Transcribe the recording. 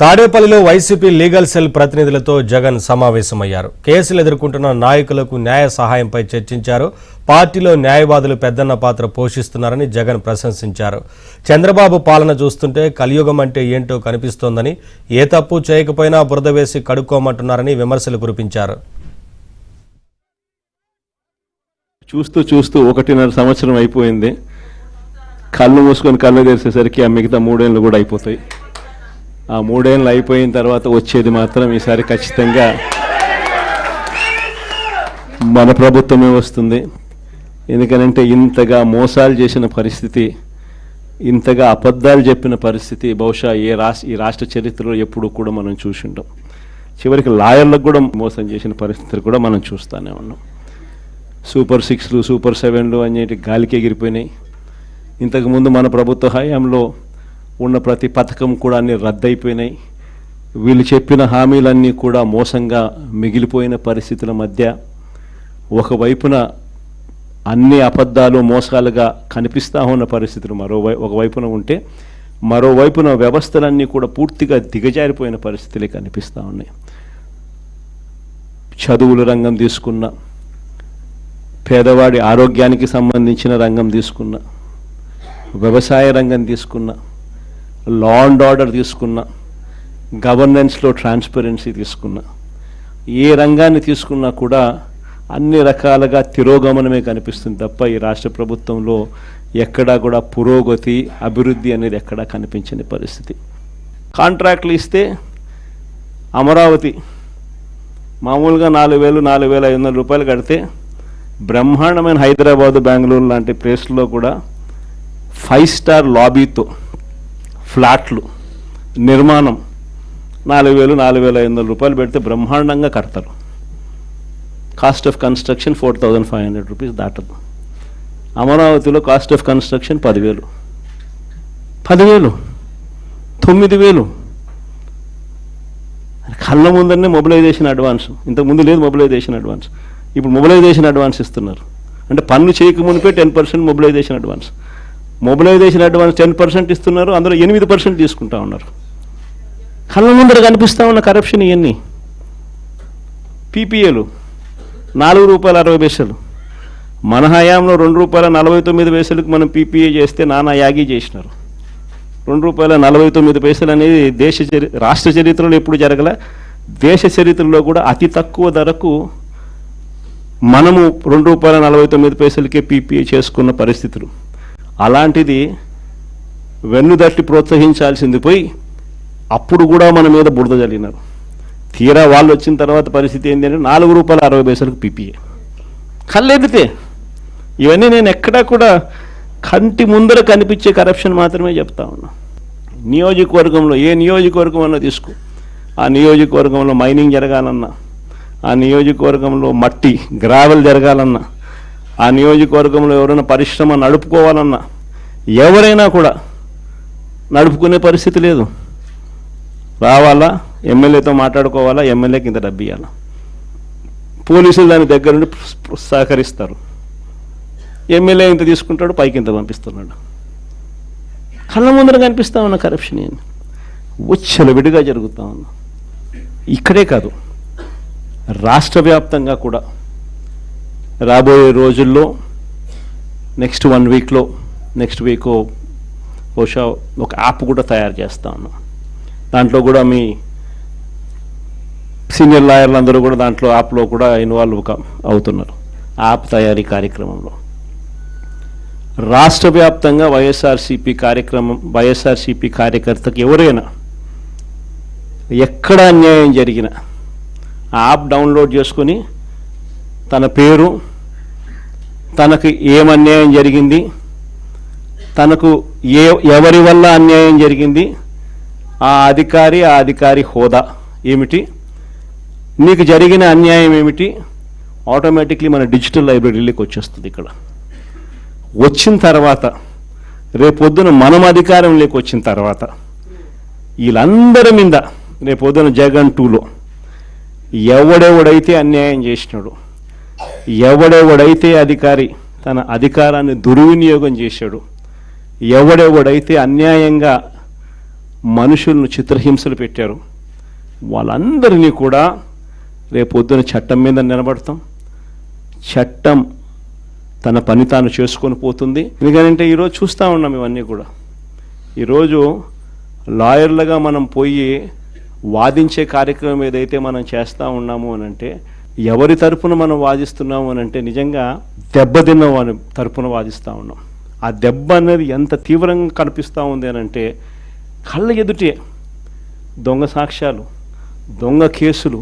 తాడేపల్లిలో YCP legal cell ప్రతినిధులతో జగన్ సమావేశమయ్యారు. కేసులు ఎదుర్కొంటున్న నాయకులకు న్యాయ సహాయంపై చర్చించారు. పార్టీలో న్యాయవాదులు పెద్దన్న పాత్ర పోషిస్తున్నారని జగన్ ప్రశంసించారు. చంద్రబాబు పాలన చూస్తుంటే కలియుగం అంటే ఏంటో కనిపిస్తోందని, ఏ తప్పు చేయకపోయినా బురద వేసి కడుక్కోమంటున్నారని విమర్శలు కురిపించారు. చూస్తూ 1.5 సంవత్సరం అయిపోయింది. కళ్ళు మూసుకొని కళ్ళు తెరిసేసరికి ఆ మిగతా 3 ఏళ్ళు కూడా అయిపోతాయి. ఆ 3 ఏళ్ళు అయిపోయిన తర్వాత వచ్చేది మాత్రం ఈసారి ఖచ్చితంగా మన ప్రభుత్వమే వస్తుంది. ఎందుకనంటే ఇంతగా మోసాలు చేసిన పరిస్థితి, ఇంతగా అబద్ధాలు చెప్పిన పరిస్థితి బహుశా ఈ రాష్ట్ర చరిత్రలో ఎప్పుడు కూడా మనం చూసి ఉంటాం. చివరికి లాయర్లకు కూడా మోసం చేసిన పరిస్థితులు కూడా మనం చూస్తూనే ఉన్నాం. సూపర్ 6లు, సూపర్ 7లు అనేటి గాలికి ఎగిరిపోయినాయి. ఇంతకుముందు మన ప్రభుత్వ హయాంలో ఉన్న ప్రతి పథకం కూడా అన్ని రద్దయిపోయినాయి. వీళ్ళు చెప్పిన హామీలన్నీ కూడా మోసంగా మిగిలిపోయిన పరిస్థితుల మధ్య ఒకవైపున అన్ని అబద్ధాలు మోసాలుగా కనిపిస్తూ ఉన్న పరిస్థితులు ఒకవైపున ఉంటే, మరోవైపున వ్యవస్థలన్నీ కూడా పూర్తిగా దిగజారిపోయిన పరిస్థితులే కనిపిస్తూ ఉన్నాయి. చదువుల రంగం తీసుకున్న, పేదవాడి ఆరోగ్యానికి సంబంధించిన రంగం తీసుకున్న, వ్యవసాయ రంగం తీసుకున్న, లా అండ్ ఆర్డర్ తీసుకున్న, గవర్నెన్స్లో ట్రాన్స్పరెన్సీ తీసుకున్న, ఏ రంగాన్ని తీసుకున్నా కూడా అన్ని రకాలుగా తిరోగమనమే కనిపిస్తుంది తప్ప ఈ రాష్ట్ర ప్రభుత్వంలో ఎక్కడా కూడా పురోగతి, అభివృద్ధి అనేది ఎక్కడా కనిపించని పరిస్థితి. కాంట్రాక్ట్లు ఇస్తే అమరావతి మామూలుగా 4,500 రూపాయలు కడితే బ్రహ్మాండమైన హైదరాబాదు, బెంగళూరు లాంటి ప్లేస్లో కూడా 5 స్టార్ లాబీతో ఫ్లాట్లు నిర్మాణం 4,500 రూపాయలు పెడితే బ్రహ్మాండంగా కడతారు. కాస్ట్ ఆఫ్ కన్స్ట్రక్షన్ 4,500 రూపీస్ దాటదు. అమరావతిలో కాస్ట్ ఆఫ్ కన్స్ట్రక్షన్ 10,000, 9,000. కళ్ళ ముందరనే మొబిలైజేషన్ అడ్వాన్స్. ఇంతకుముందు లేదు మొబిలైజేషన్ అడ్వాన్స్, ఇప్పుడు మొబిలైజేషన్ అడ్వాన్స్ ఇస్తున్నారు. అంటే పన్ను చేయకమునిపే 10% మొబిలైజేషన్ అడ్వాన్స్. మొబిలైజేషన్ అడ్వాన్స్ 10% ఇస్తున్నారు, అందులో 8% తీసుకుంటా ఉన్నారు. కళ్ళ ముందర కనిపిస్తూ ఉన్న కరప్షన్ ఇవన్నీ. పీపీఏలు ₹4.60. మన హయాంలో ₹2.49 మనం పీపీఏ చేస్తే నానా యాగి చేసినారు. ₹2.49 అనేది రాష్ట్ర చరిత్రలో ఎప్పుడు జరగల. దేశ చరిత్రలో కూడా అతి తక్కువ ధరకు మనము ₹2.49 పీపీఏ చేసుకున్న పరిస్థితులు. అలాంటిది వెన్నుదట్టి ప్రోత్సహించాల్సింది పోయి అప్పుడు కూడా మన మీద బురద జల్లినారు. తీరా వాళ్ళు వచ్చిన తర్వాత పరిస్థితి ఏంటి అంటే ₹4.60 పీపీఏ. కళ్ళెదితే ఇవన్నీ నేను ఎక్కడా కూడా కంటి ముందర కనిపించే కరప్షన్ మాత్రమే చెప్తా ఉన్నా. నియోజకవర్గంలో ఏ నియోజకవర్గం అన్నా తీసుకో, ఆ నియోజకవర్గంలో మైనింగ్ జరగాలన్నా, ఆ నియోజకవర్గంలో మట్టి గ్రావెల్ జరగాలన్నా, ఆ నియోజకవర్గంలో ఎవరైనా పరిశ్రమ నడుపుకోవాలన్నా ఎవరైనా కూడా నడుపుకునే పరిస్థితి లేదు. రావాలా, ఎమ్మెల్యేతో మాట్లాడుకోవాలా, ఎమ్మెల్యేకి ఇంత డబ్బు ఇవ్వాలా, పోలీసులు దాని దగ్గర నుండి సహకరిస్తారు. ఎమ్మెల్యే ఇంత తీసుకుంటాడు, పైకి ఇంత పంపిస్తున్నాడు. కళ్ళ ముందర కనిపిస్తూ ఉన్న కరప్షన్ ఏంటి విడిగా జరుగుతూ ఉన్నా. ఇక్కడే కాదు, రాష్ట్ర వ్యాప్తంగా కూడా రాబోయే రోజుల్లో నెక్స్ట్ 1 వీక్లో, నెక్స్ట్ వీక్ బహుశా ఒక యాప్ కూడా తయారు చేస్తా ఉన్నాం. దాంట్లో కూడా మీ సీనియర్ లాయర్లు అందరూ కూడా దాంట్లో యాప్లో కూడా ఇన్వాల్వ్ అవుతున్నారు. యాప్ తయారీ కార్యక్రమంలో రాష్ట్ర వ్యాప్తంగా వైఎస్ఆర్సీపీ కార్యకర్తకు ఎవరైనా ఎక్కడ అన్యాయం జరిగినా ఆ యాప్ డౌన్లోడ్ చేసుకొని తన పేరు, తనకు ఏమన్యాయం జరిగింది, తనకు ఎవరి వల్ల అన్యాయం జరిగింది, ఆ అధికారి హోదా ఏమిటి, నీకు జరిగిన అన్యాయం ఏమిటి, ఆటోమేటిక్లీ మన డిజిటల్ లైబ్రరీలోకి వచ్చేస్తుంది. ఇక్కడ వచ్చిన తర్వాత రేపొద్దున మనం అధికారంలోకి వచ్చిన తర్వాత వీళ్ళందరి మీద రేపొద్దున జగన్ 2లో ఎవడెవడైతే అన్యాయం చేసినాడు, ఎవడెవడైతే అధికారి తన అధికారాన్ని దుర్వినియోగం చేశాడు, ఎవడెవడైతే అన్యాయంగా మనుషులను చిత్రహింసలు పెట్టారు, వాళ్ళందరినీ కూడా రేపొద్దున చట్టం మీద నిలబడతాం. చట్టం తన పని తాను చేసుకొని పోతుంది. ఎందుకంటే ఈరోజు చూస్తూ ఉన్నాం ఇవన్నీ కూడా. ఈరోజు లాయర్లుగా మనం పోయి వాదించే కార్యక్రమం ఏదైతే మనం చేస్తూ ఉన్నాము అని అంటే, ఎవరి తరపున మనం వాదిస్తున్నాము అని అంటే నిజంగా దెబ్బతిన్న వారి తరపున వాదిస్తూ ఉన్నాం. ఆ దెబ్బ అనేది ఎంత తీవ్రంగా కనిపిస్తూ ఉంది అని అంటే, కళ్ళ ఎదుటే దొంగ సాక్ష్యాలు, దొంగ కేసులు,